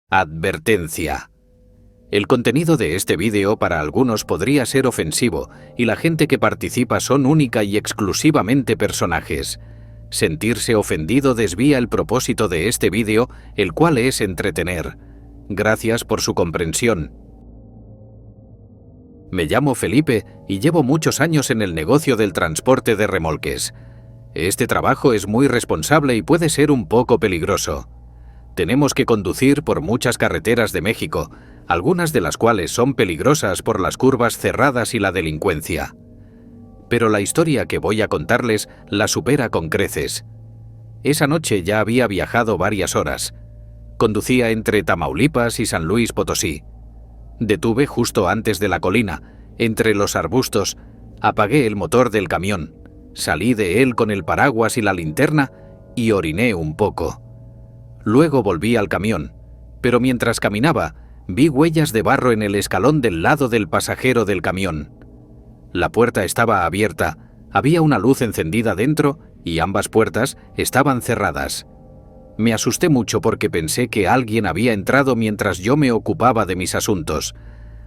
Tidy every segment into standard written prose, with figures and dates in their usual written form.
Advertencia. El contenido de este vídeo para algunos podría ser ofensivo y la gente que participa son única y exclusivamente personajes. Sentirse ofendido desvía el propósito de este vídeo, el cual es entretener. Gracias por su comprensión. Me llamo Felipe y llevo muchos años en el negocio del transporte de remolques. Este trabajo es muy responsable y puede ser un poco peligroso. Tenemos que conducir por muchas carreteras de México, algunas de las cuales son peligrosas por las curvas cerradas y la delincuencia. Pero la historia que voy a contarles la supera con creces. Esa noche ya había viajado varias horas. Conducía entre Tamaulipas y San Luis Potosí. Detuve justo antes de la colina, entre los arbustos, apagué el motor del camión, salí de él con el paraguas y la linterna y oriné un poco. Luego volví al camión, pero mientras caminaba, vi huellas de barro en el escalón del lado del pasajero del camión. La puerta estaba abierta, había una luz encendida dentro y ambas puertas estaban cerradas. Me asusté mucho porque pensé que alguien había entrado mientras yo me ocupaba de mis asuntos.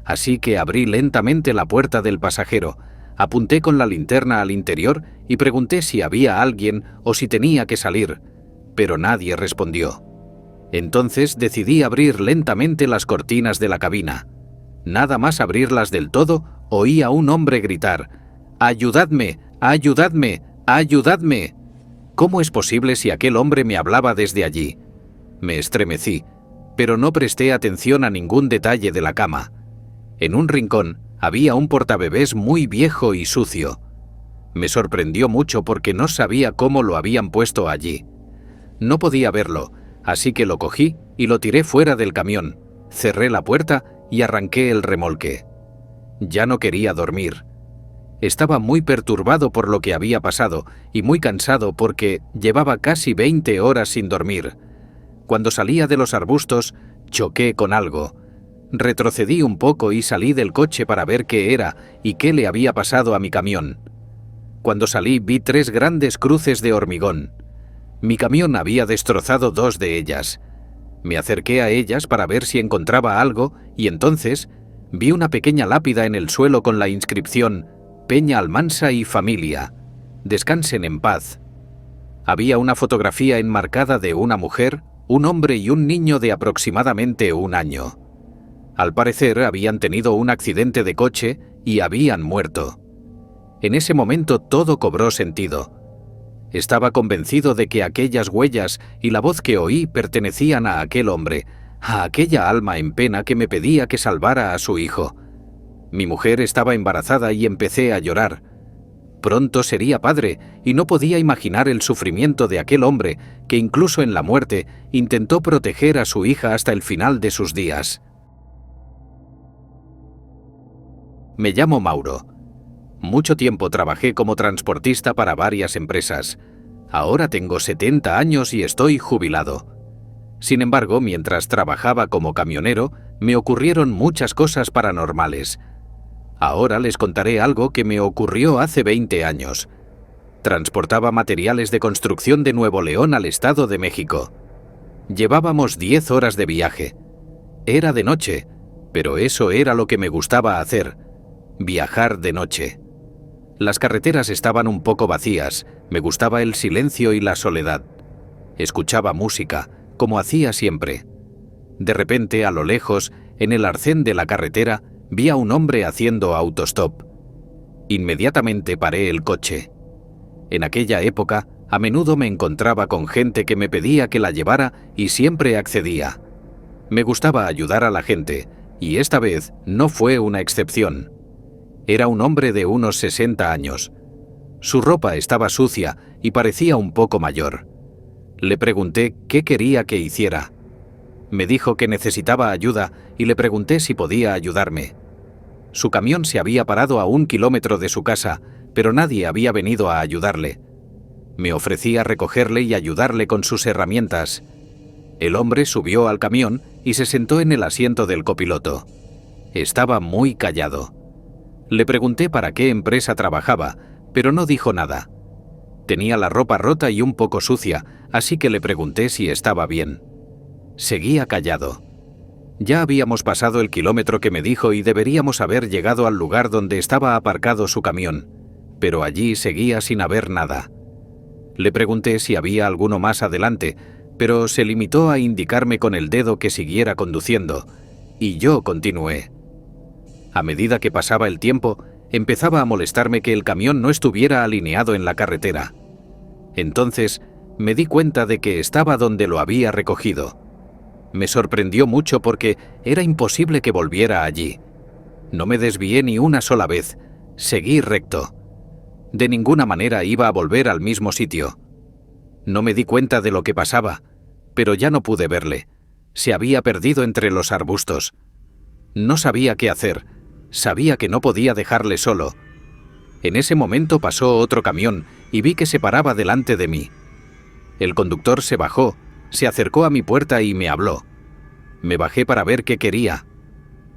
Así que abrí lentamente la puerta del pasajero, apunté con la linterna al interior y pregunté si había alguien o si tenía que salir, pero nadie respondió. Entonces decidí abrir lentamente las cortinas de la cabina. Nada más abrirlas del todo, oí a un hombre gritar: «¡Ayudadme! ¡Ayudadme! ¡Ayudadme!». ¿Cómo es posible si aquel hombre me hablaba desde allí? Me estremecí, pero no presté atención a ningún detalle de la cama. En un rincón había un portabebés muy viejo y sucio. Me sorprendió mucho porque no sabía cómo lo habían puesto allí. No podía verlo, así que lo cogí y lo tiré fuera del camión, cerré la puerta y arranqué el remolque. Ya no quería dormir. Estaba muy perturbado por lo que había pasado y muy cansado porque llevaba casi 20 horas sin dormir. Cuando salía de los arbustos, choqué con algo. Retrocedí un poco y salí del coche para ver qué era y qué le había pasado a mi camión. Cuando salí vi 3 grandes cruces de hormigón. Mi camión había destrozado 2 de ellas. Me acerqué a ellas para ver si encontraba algo y entonces vi una pequeña lápida en el suelo con la inscripción «Peña Almansa y familia. Descansen en paz». Había una fotografía enmarcada de una mujer, un hombre y un niño de aproximadamente 1 año. Al parecer habían tenido un accidente de coche y habían muerto. En ese momento todo cobró sentido. Estaba convencido de que aquellas huellas y la voz que oí pertenecían a aquel hombre, a aquella alma en pena que me pedía que salvara a su hijo. Mi mujer estaba embarazada y empecé a llorar. Pronto sería padre y no podía imaginar el sufrimiento de aquel hombre que incluso en la muerte intentó proteger a su hija hasta el final de sus días. Me llamo Mauro. Mucho tiempo trabajé como transportista para varias empresas. Ahora tengo 70 años y estoy jubilado. Sin embargo, mientras trabajaba como camionero, me ocurrieron muchas cosas paranormales. Ahora les contaré algo que me ocurrió hace 20 años. Transportaba materiales de construcción de Nuevo León al Estado de México. Llevábamos 10 horas de viaje. Era de noche, pero eso era lo que me gustaba hacer: viajar de noche. Las carreteras estaban un poco vacías, me gustaba el silencio y la soledad. Escuchaba música, como hacía siempre. De repente, a lo lejos, en el arcén de la carretera, vi a un hombre haciendo autostop. Inmediatamente paré el coche. En aquella época, a menudo me encontraba con gente que me pedía que la llevara y siempre accedía. Me gustaba ayudar a la gente, y esta vez no fue una excepción. Era un hombre de unos 60 años. Su ropa estaba sucia y parecía un poco mayor. Le pregunté qué quería que hiciera. Me dijo que necesitaba ayuda y le pregunté si podía ayudarme. Su camión se había parado a 1 kilómetro de su casa, pero nadie había venido a ayudarle. Me ofrecí a recogerle y ayudarle con sus herramientas. El hombre subió al camión y se sentó en el asiento del copiloto. Estaba muy callado. Le pregunté para qué empresa trabajaba, pero no dijo nada. Tenía la ropa rota y un poco sucia, así que le pregunté si estaba bien. Seguía callado. Ya habíamos pasado el kilómetro que me dijo y deberíamos haber llegado al lugar donde estaba aparcado su camión, pero allí seguía sin haber nada. Le pregunté si había alguno más adelante, pero se limitó a indicarme con el dedo que siguiera conduciendo, y yo continué. A medida que pasaba el tiempo, empezaba a molestarme que el camión no estuviera alineado en la carretera. Entonces, me di cuenta de que estaba donde lo había recogido. Me sorprendió mucho porque era imposible que volviera allí. No me desvié ni una sola vez, seguí recto. De ninguna manera iba a volver al mismo sitio. No me di cuenta de lo que pasaba, pero ya no pude verle. Se había perdido entre los arbustos. No sabía qué hacer, sabía que no podía dejarle solo. En ese momento pasó otro camión y vi que se paraba delante de mí. El conductor se bajó, se acercó a mi puerta y me habló. Me bajé para ver qué quería.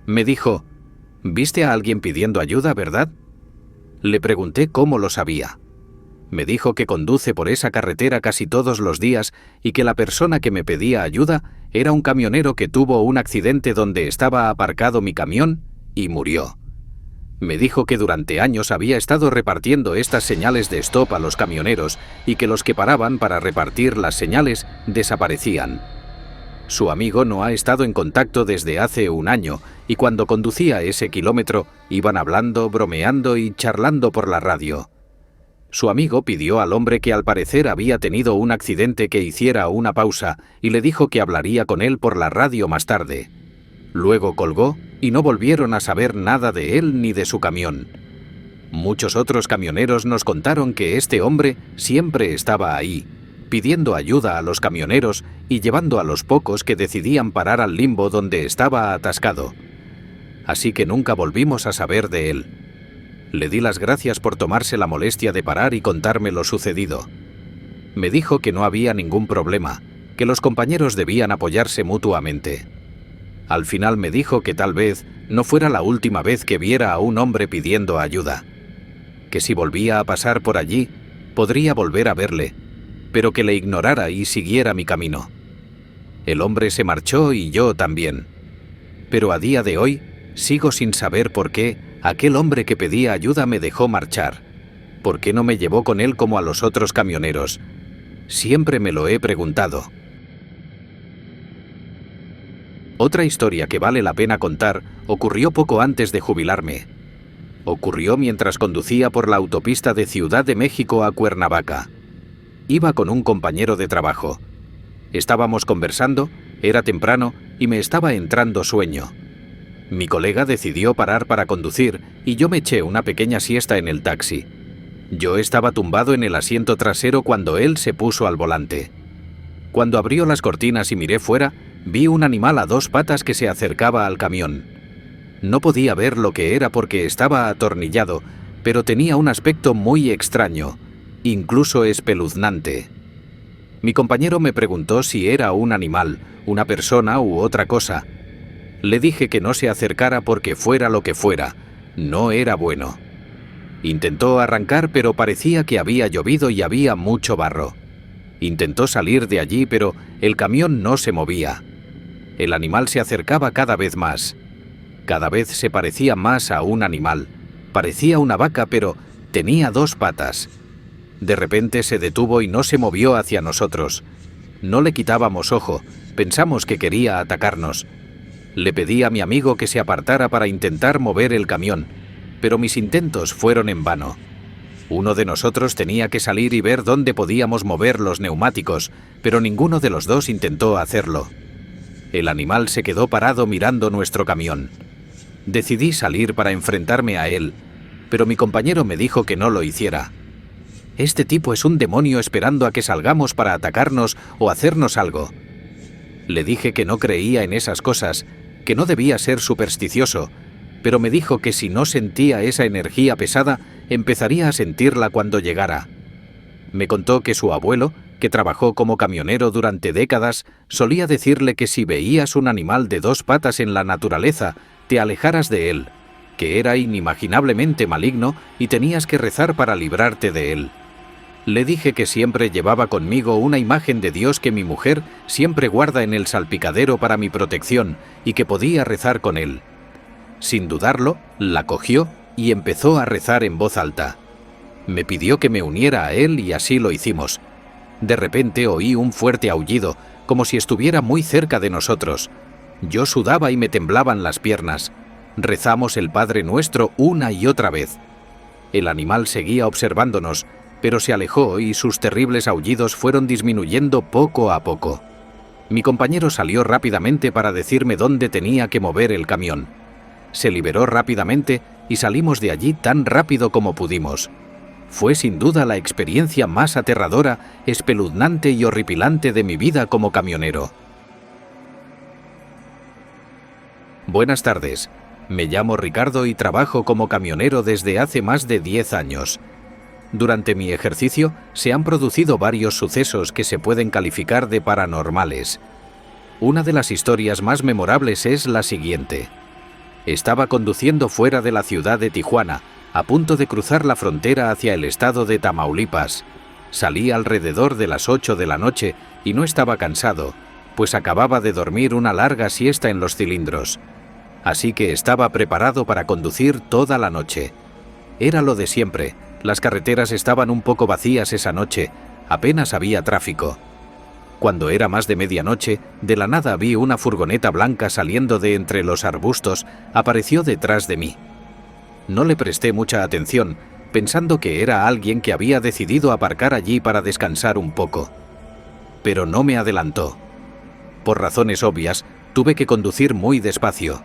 Me dijo, «¿Viste a alguien pidiendo ayuda, verdad?» Le pregunté cómo lo sabía. Me dijo que conduce por esa carretera casi todos los días y que la persona que me pedía ayuda era un camionero que tuvo un accidente donde estaba aparcado mi camión y murió. Me dijo que durante años había estado repartiendo estas señales de stop a los camioneros y que los que paraban para repartir las señales desaparecían. Su amigo no ha estado en contacto desde hace un año y cuando conducía ese kilómetro iban hablando, bromeando y charlando por la radio. Su amigo pidió al hombre que al parecer había tenido un accidente que hiciera una pausa y le dijo que hablaría con él por la radio más tarde. Luego colgó y no volvieron a saber nada de él ni de su camión. Muchos otros camioneros nos contaron que este hombre siempre estaba ahí, pidiendo ayuda a los camioneros y llevando a los pocos que decidían parar al limbo donde estaba atascado. Así que nunca volvimos a saber de él. Le di las gracias por tomarse la molestia de parar y contarme lo sucedido. Me dijo que no había ningún problema, que los compañeros debían apoyarse mutuamente. Al final me dijo que tal vez no fuera la última vez que viera a un hombre pidiendo ayuda, que si volvía a pasar por allí, podría volver a verle, pero que le ignorara y siguiera mi camino. El hombre se marchó y yo también. Pero a día de hoy, sigo sin saber por qué aquel hombre que pedía ayuda me dejó marchar. ¿Por qué no me llevó con él como a los otros camioneros? Siempre me lo he preguntado. Otra historia que vale la pena contar ocurrió poco antes de jubilarme. Ocurrió mientras conducía por la autopista de Ciudad de México a Cuernavaca. Iba con un compañero de trabajo. Estábamos conversando, era temprano y me estaba entrando sueño. Mi colega decidió parar para conducir y yo me eché una pequeña siesta en el taxi. Yo estaba tumbado en el asiento trasero cuando él se puso al volante. Cuando abrió las cortinas y miré fuera, vi un animal a dos patas que se acercaba al camión. No podía ver lo que era porque estaba atornillado, pero tenía un aspecto muy extraño, incluso espeluznante. Mi compañero me preguntó si era un animal, una persona u otra cosa. Le dije que no se acercara porque fuera lo que fuera, no era bueno. Intentó arrancar, pero parecía que había llovido y había mucho barro. Intentó salir de allí, pero el camión no se movía. El animal se acercaba cada vez más. Cada vez se parecía más a un animal. Parecía una vaca, pero tenía dos patas. De repente se detuvo y no se movió hacia nosotros. No le quitábamos ojo, pensamos que quería atacarnos. Le pedí a mi amigo que se apartara para intentar mover el camión, pero mis intentos fueron en vano. Uno de nosotros tenía que salir y ver dónde podíamos mover los neumáticos, pero ninguno de los dos intentó hacerlo. El animal se quedó parado mirando nuestro camión. Decidí salir para enfrentarme a él, pero mi compañero me dijo que no lo hiciera. Este tipo es un demonio esperando a que salgamos para atacarnos o hacernos algo. Le dije que no creía en esas cosas, que no debía ser supersticioso, pero me dijo que si no sentía esa energía pesada, empezaría a sentirla cuando llegara. Me contó que su abuelo, que trabajó como camionero durante décadas, solía decirle que si veías un animal de dos patas en la naturaleza, te alejaras de él, que era inimaginablemente maligno y tenías que rezar para librarte de él. Le dije que siempre llevaba conmigo una imagen de Dios que mi mujer siempre guarda en el salpicadero para mi protección y que podía rezar con él. Sin dudarlo, la cogió y empezó a rezar en voz alta. Me pidió que me uniera a él y así lo hicimos. De repente oí un fuerte aullido, como si estuviera muy cerca de nosotros. Yo sudaba y me temblaban las piernas. Rezamos el Padre Nuestro una y otra vez. El animal seguía observándonos, pero se alejó y sus terribles aullidos fueron disminuyendo poco a poco. Mi compañero salió rápidamente para decirme dónde tenía que mover el camión. Se liberó rápidamente y salimos de allí tan rápido como pudimos. Fue sin duda la experiencia más aterradora, espeluznante y horripilante de mi vida como camionero. Buenas tardes. Me llamo Ricardo y trabajo como camionero desde hace más de 10 años. Durante mi ejercicio se han producido varios sucesos que se pueden calificar de paranormales. Una de las historias más memorables es la siguiente. Estaba conduciendo fuera de la ciudad de Tijuana, a punto de cruzar la frontera hacia el estado de Tamaulipas. Salí alrededor de las 8 de la noche y no estaba cansado, pues acababa de dormir una larga siesta en los cilindros. Así que estaba preparado para conducir toda la noche. Era lo de siempre. Las carreteras estaban un poco vacías esa noche, apenas había tráfico. Cuando era más de medianoche, de la nada vi una furgoneta blanca saliendo de entre los arbustos, apareció detrás de mí. No le presté mucha atención, pensando que era alguien que había decidido aparcar allí para descansar un poco. Pero no me adelantó. Por razones obvias, tuve que conducir muy despacio.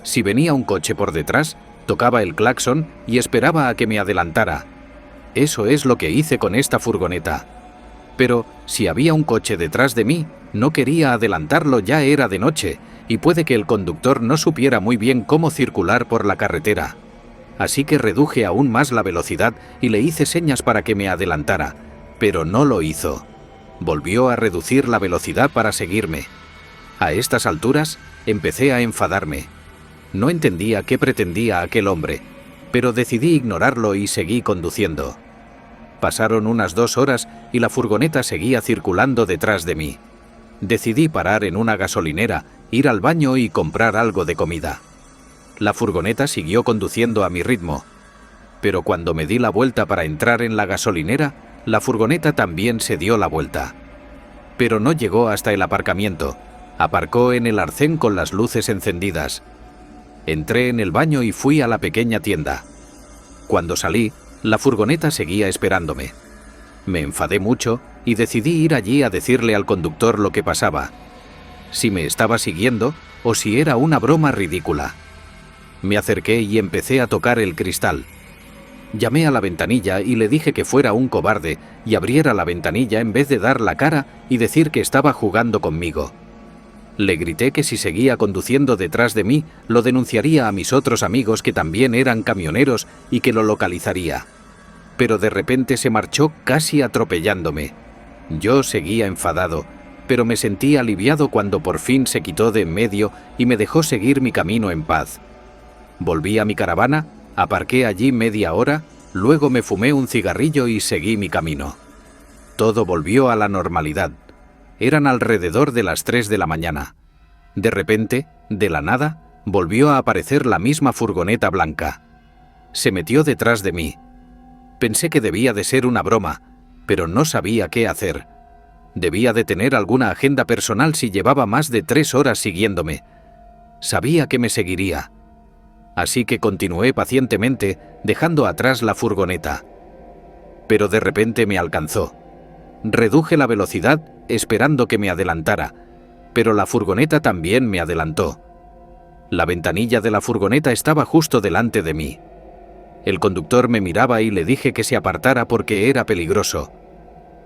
Si venía un coche por detrás, tocaba el claxon y esperaba a que me adelantara. Eso es lo que hice con esta furgoneta. Pero si había un coche detrás de mí, no quería adelantarlo, ya era de noche, y puede que el conductor no supiera muy bien cómo circular por la carretera. Así que reduje aún más la velocidad y le hice señas para que me adelantara, pero no lo hizo. Volvió a reducir la velocidad para seguirme. A estas alturas, empecé a enfadarme. No entendía qué pretendía aquel hombre, pero decidí ignorarlo y seguí conduciendo. Pasaron unas 2 horas y la furgoneta seguía circulando detrás de mí. Decidí parar en una gasolinera, ir al baño y comprar algo de comida. La furgoneta siguió conduciendo a mi ritmo, pero cuando me di la vuelta para entrar en la gasolinera, la furgoneta también se dio la vuelta. Pero no llegó hasta el aparcamiento. Aparcó en el arcén con las luces encendidas. Entré en el baño y fui a la pequeña tienda. Cuando salí, la furgoneta seguía esperándome. Me enfadé mucho y decidí ir allí a decirle al conductor lo que pasaba. Si me estaba siguiendo o si era una broma ridícula. Me acerqué y empecé a tocar el cristal. Llamé a la ventanilla y le dije que fuera un cobarde y abriera la ventanilla en vez de dar la cara y decir que estaba jugando conmigo. Le grité que si seguía conduciendo detrás de mí, lo denunciaría a mis otros amigos que también eran camioneros y que lo localizaría. Pero de repente se marchó casi atropellándome. Yo seguía enfadado, pero me sentí aliviado cuando por fin se quitó de en medio y me dejó seguir mi camino en paz. Volví a mi caravana, aparqué allí media hora, luego me fumé un cigarrillo y seguí mi camino. Todo volvió a la normalidad. Eran alrededor de las 3 de la mañana. De repente, de la nada, volvió a aparecer la misma furgoneta blanca. Se metió detrás de mí. Pensé que debía de ser una broma, pero no sabía qué hacer. Debía de tener alguna agenda personal si llevaba más de 3 horas siguiéndome. Sabía que me seguiría. Así que continué pacientemente, dejando atrás la furgoneta. Pero de repente me alcanzó. Reduje la velocidad esperando que me adelantara, pero la furgoneta también me adelantó. La ventanilla de la furgoneta estaba justo delante de mí. El conductor me miraba y le dije que se apartara porque era peligroso.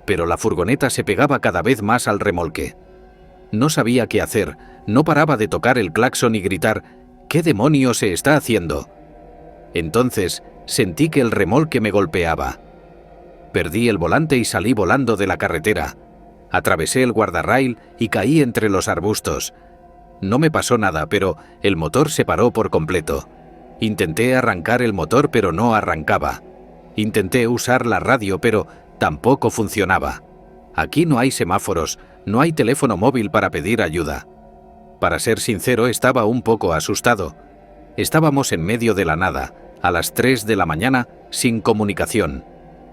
Pero la furgoneta se pegaba cada vez más al remolque. No sabía qué hacer, no paraba de tocar el claxon y gritar: ¿qué demonios se está haciendo? Entonces sentí que el remolque me golpeaba. Perdí el volante y salí volando de la carretera. Atravesé el guardarrail y caí entre los arbustos. No me pasó nada, pero el motor se paró por completo. Intenté arrancar el motor, pero no arrancaba. Intenté usar la radio, pero Tampoco funcionaba. Aquí no hay semáforos, no hay teléfono móvil para pedir ayuda. Para ser sincero, estaba un poco asustado. Estábamos en medio de la nada, a las 3 de la mañana, sin comunicación.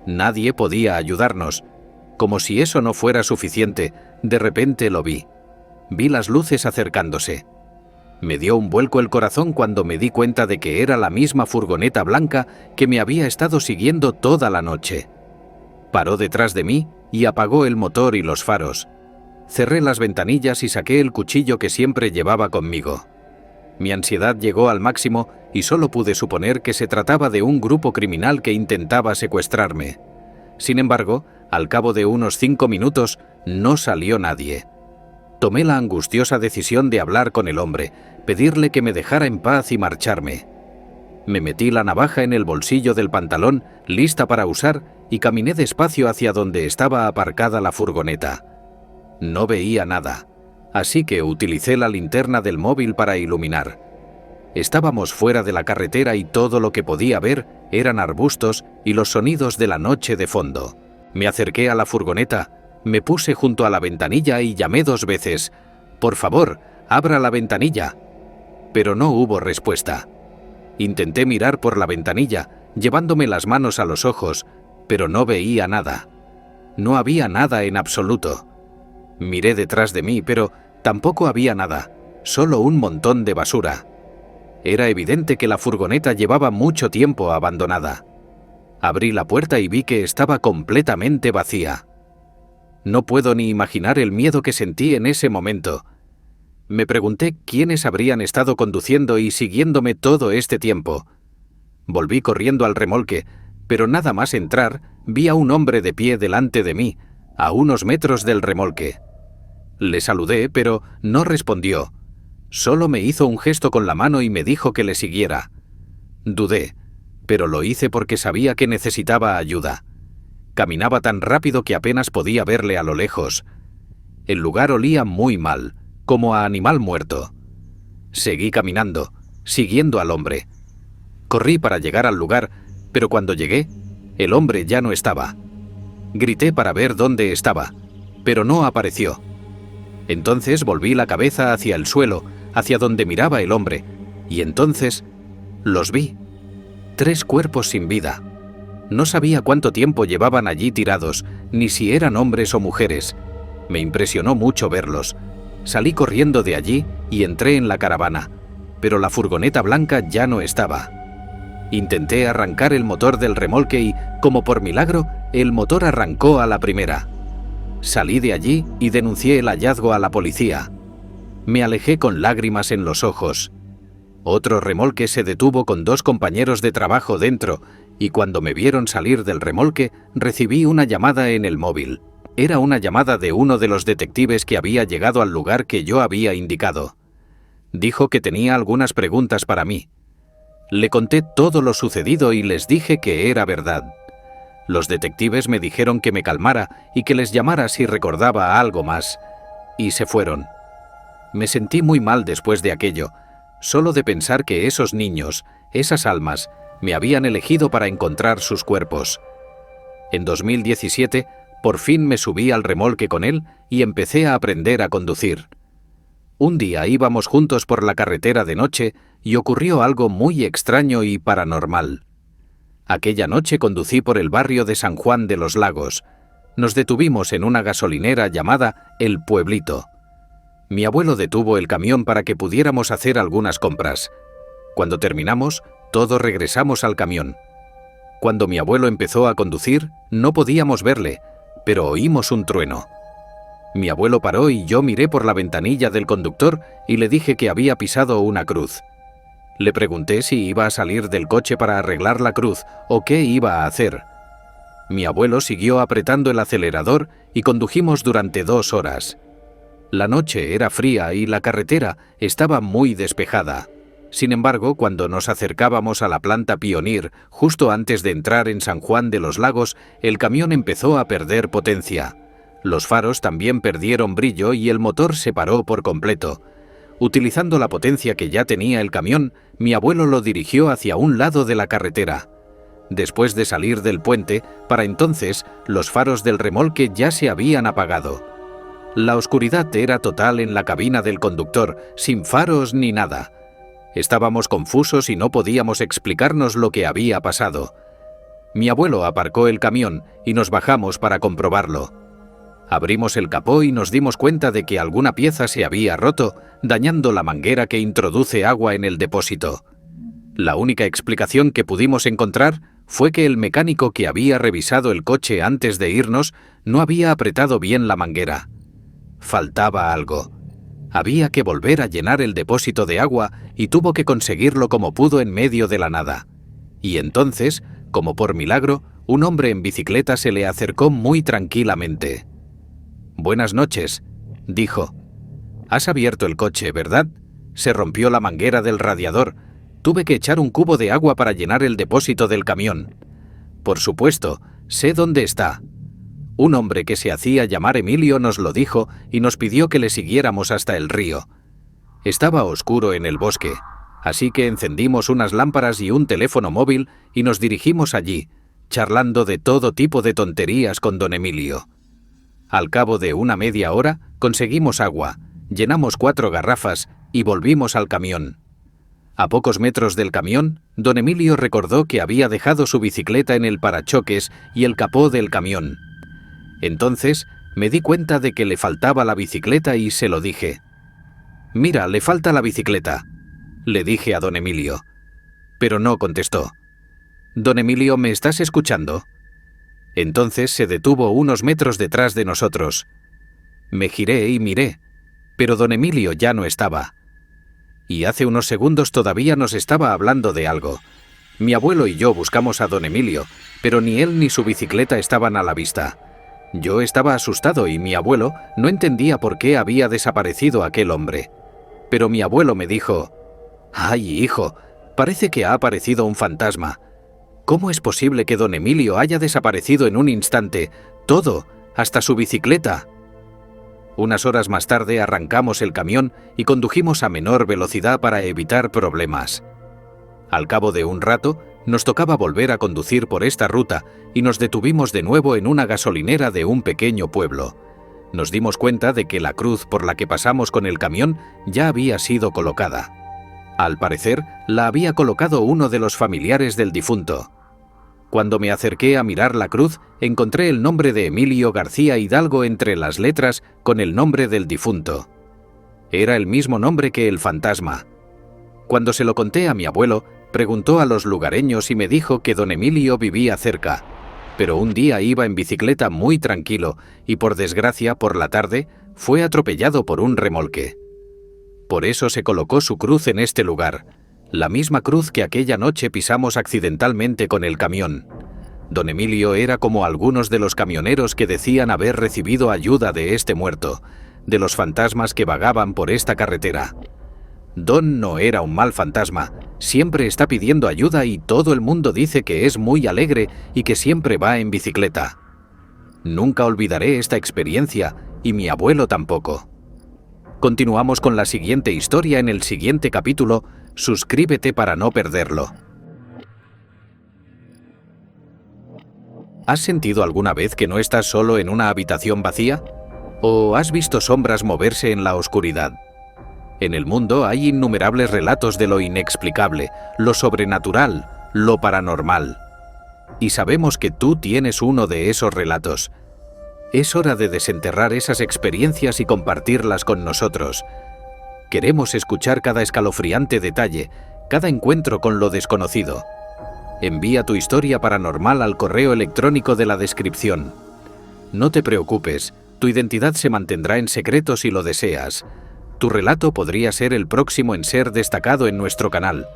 Nadie podía ayudarnos. Como si eso no fuera suficiente, de repente lo vi. Vi las luces acercándose. Me dio un vuelco el corazón cuando me di cuenta de que era la misma furgoneta blanca que me había estado siguiendo toda la noche. Paró detrás de mí y apagó el motor y los faros. Cerré las ventanillas y saqué el cuchillo que siempre llevaba conmigo. Mi ansiedad llegó al máximo y solo pude suponer que se trataba de un grupo criminal que intentaba secuestrarme. Sin embargo, al cabo de unos 5 minutos, no salió nadie. Tomé la angustiosa decisión de hablar con el hombre, pedirle que me dejara en paz y marcharme. Me metí la navaja en el bolsillo del pantalón, lista para usar, y caminé despacio hacia donde estaba aparcada la furgoneta. No veía nada, así que utilicé la linterna del móvil para iluminar. Estábamos fuera de la carretera y todo lo que podía ver eran arbustos y los sonidos de la noche de fondo. Me acerqué a la furgoneta, me puse junto a la ventanilla y llamé 2 veces: «Por favor, abra la ventanilla». Pero no hubo respuesta. Intenté mirar por la ventanilla, llevándome las manos a los ojos, pero no veía nada. No había nada en absoluto. Miré detrás de mí, pero tampoco había nada, solo un montón de basura. Era evidente que la furgoneta llevaba mucho tiempo abandonada. Abrí la puerta y vi que estaba completamente vacía. No puedo ni imaginar el miedo que sentí en ese momento. Me pregunté quiénes habrían estado conduciendo y siguiéndome todo este tiempo. Volví corriendo al remolque, pero nada más entrar, vi a un hombre de pie delante de mí, a unos metros del remolque. Le saludé, pero no respondió. Solo me hizo un gesto con la mano y me dijo que le siguiera. Dudé, pero lo hice porque sabía que necesitaba ayuda. Caminaba tan rápido que apenas podía verle a lo lejos. El lugar olía muy mal, como a animal muerto. Seguí caminando, siguiendo al hombre. Corrí para llegar al lugar, pero cuando llegué, el hombre ya no estaba. Grité para ver dónde estaba, pero no apareció. Entonces volví la cabeza hacia el suelo, hacia donde miraba el hombre, y entonces los vi. 3 cuerpos sin vida. No sabía cuánto tiempo llevaban allí tirados, ni si eran hombres o mujeres. Me impresionó mucho verlos. Salí corriendo de allí y entré en la caravana, pero la furgoneta blanca ya no estaba. Intenté arrancar el motor del remolque y, como por milagro, el motor arrancó a la primera. Salí de allí y denuncié el hallazgo a la policía. Me alejé con lágrimas en los ojos. Otro remolque se detuvo con 2 compañeros de trabajo dentro, y cuando me vieron salir del remolque, recibí una llamada en el móvil. Era una llamada de uno de los detectives que había llegado al lugar que yo había indicado. Dijo que tenía algunas preguntas para mí. Le conté todo lo sucedido y les dije que era verdad. Los detectives me dijeron que me calmara y que les llamara si recordaba algo más, y se fueron. Me sentí muy mal después de aquello, solo de pensar que esos niños, esas almas, me habían elegido para encontrar sus cuerpos. En 2017, por fin me subí al remolque con él y empecé a aprender a conducir. Un día íbamos juntos por la carretera de noche y ocurrió algo muy extraño y paranormal. Aquella noche conducí por el barrio de San Juan de los Lagos. Nos detuvimos en una gasolinera llamada El Pueblito. Mi abuelo detuvo el camión para que pudiéramos hacer algunas compras. Cuando terminamos, todos regresamos al camión. Cuando mi abuelo empezó a conducir, no podíamos verle, pero oímos un trueno. Mi abuelo paró y yo miré por la ventanilla del conductor y le dije que había pisado una cruz. Le pregunté si iba a salir del coche para arreglar la cruz o qué iba a hacer. Mi abuelo siguió apretando el acelerador y condujimos durante 2 horas. La noche era fría y la carretera estaba muy despejada. Sin embargo, cuando nos acercábamos a la planta Pioneer, justo antes de entrar en San Juan de los Lagos, el camión empezó a perder potencia. Los faros también perdieron brillo y el motor se paró por completo. Utilizando la potencia que ya tenía el camión, mi abuelo lo dirigió hacia un lado de la carretera. Después de salir del puente, para entonces, los faros del remolque ya se habían apagado. La oscuridad era total en la cabina del conductor, sin faros ni nada. Estábamos confusos y no podíamos explicarnos lo que había pasado. Mi abuelo aparcó el camión y nos bajamos para comprobarlo. Abrimos el capó y nos dimos cuenta de que alguna pieza se había roto, dañando la manguera que introduce agua en el depósito. La única explicación que pudimos encontrar fue que el mecánico que había revisado el coche antes de irnos no había apretado bien la manguera. Faltaba algo. Había que volver a llenar el depósito de agua y tuvo que conseguirlo como pudo en medio de la nada. Y entonces, como por milagro, un hombre en bicicleta se le acercó muy tranquilamente. «Buenas noches», dijo. «Has abierto el coche, ¿verdad? Se rompió la manguera del radiador. Tuve que echar un cubo de agua para llenar el depósito del camión. Por supuesto, sé dónde está». Un hombre que se hacía llamar Emilio nos lo dijo y nos pidió que le siguiéramos hasta el río. Estaba oscuro en el bosque, así que encendimos unas lámparas y un teléfono móvil y nos dirigimos allí, charlando de todo tipo de tonterías con don Emilio. Al cabo de una media hora conseguimos agua, llenamos 4 garrafas y volvimos al camión. A pocos metros del camión, don Emilio recordó que había dejado su bicicleta en el parachoques y el capó del camión. Entonces me di cuenta de que le faltaba la bicicleta y se lo dije. «Mira, le falta la bicicleta», le dije a don Emilio. Pero no contestó. «Don Emilio, ¿me estás escuchando?» Entonces se detuvo unos metros detrás de nosotros. Me giré y miré, pero don Emilio ya no estaba. Y hace unos segundos todavía nos estaba hablando de algo. Mi abuelo y yo buscamos a don Emilio, pero ni él ni su bicicleta estaban a la vista. Yo estaba asustado y mi abuelo no entendía por qué había desaparecido aquel hombre. Pero mi abuelo me dijo: «Ay, hijo, parece que ha aparecido un fantasma. ¿Cómo es posible que don Emilio haya desaparecido en un instante? Todo, hasta su bicicleta». Unas horas más tarde arrancamos el camión y condujimos a menor velocidad para evitar problemas. Al cabo de un rato, nos tocaba volver a conducir por esta ruta y nos detuvimos de nuevo en una gasolinera de un pequeño pueblo. Nos dimos cuenta de que la cruz por la que pasamos con el camión ya había sido colocada. Al parecer, la había colocado uno de los familiares del difunto. Cuando me acerqué a mirar la cruz, encontré el nombre de Emilio García Hidalgo entre las letras con el nombre del difunto. Era el mismo nombre que el fantasma. Cuando se lo conté a mi abuelo, preguntó a los lugareños y me dijo que don Emilio vivía cerca, pero un día iba en bicicleta muy tranquilo y por desgracia por la tarde fue atropellado por un remolque. Por eso se colocó su cruz en este lugar, la misma cruz que aquella noche pisamos accidentalmente con el camión. Don Emilio era como algunos de los camioneros que decían haber recibido ayuda de este muerto, de los fantasmas que vagaban por esta carretera. Don no era un mal fantasma, siempre está pidiendo ayuda y todo el mundo dice que es muy alegre y que siempre va en bicicleta. Nunca olvidaré esta experiencia y mi abuelo tampoco. Continuamos con la siguiente historia en el siguiente capítulo. Suscríbete para no perderlo. ¿Has sentido alguna vez que no estás solo en una habitación vacía? ¿O has visto sombras moverse en la oscuridad? En el mundo hay innumerables relatos de lo inexplicable, lo sobrenatural, lo paranormal. Y sabemos que tú tienes uno de esos relatos. Es hora de desenterrar esas experiencias y compartirlas con nosotros. Queremos escuchar cada escalofriante detalle, cada encuentro con lo desconocido. Envía tu historia paranormal al correo electrónico de la descripción. No te preocupes, tu identidad se mantendrá en secreto si lo deseas. Tu relato podría ser el próximo en ser destacado en nuestro canal.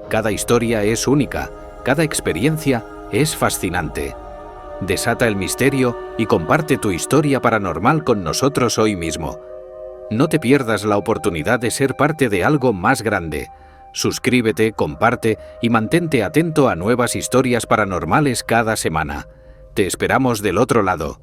Cada historia es única, cada experiencia es fascinante. Desata el misterio y comparte tu historia paranormal con nosotros hoy mismo. No te pierdas la oportunidad de ser parte de algo más grande. Suscríbete, comparte y mantente atento a nuevas historias paranormales cada semana. Te esperamos del otro lado.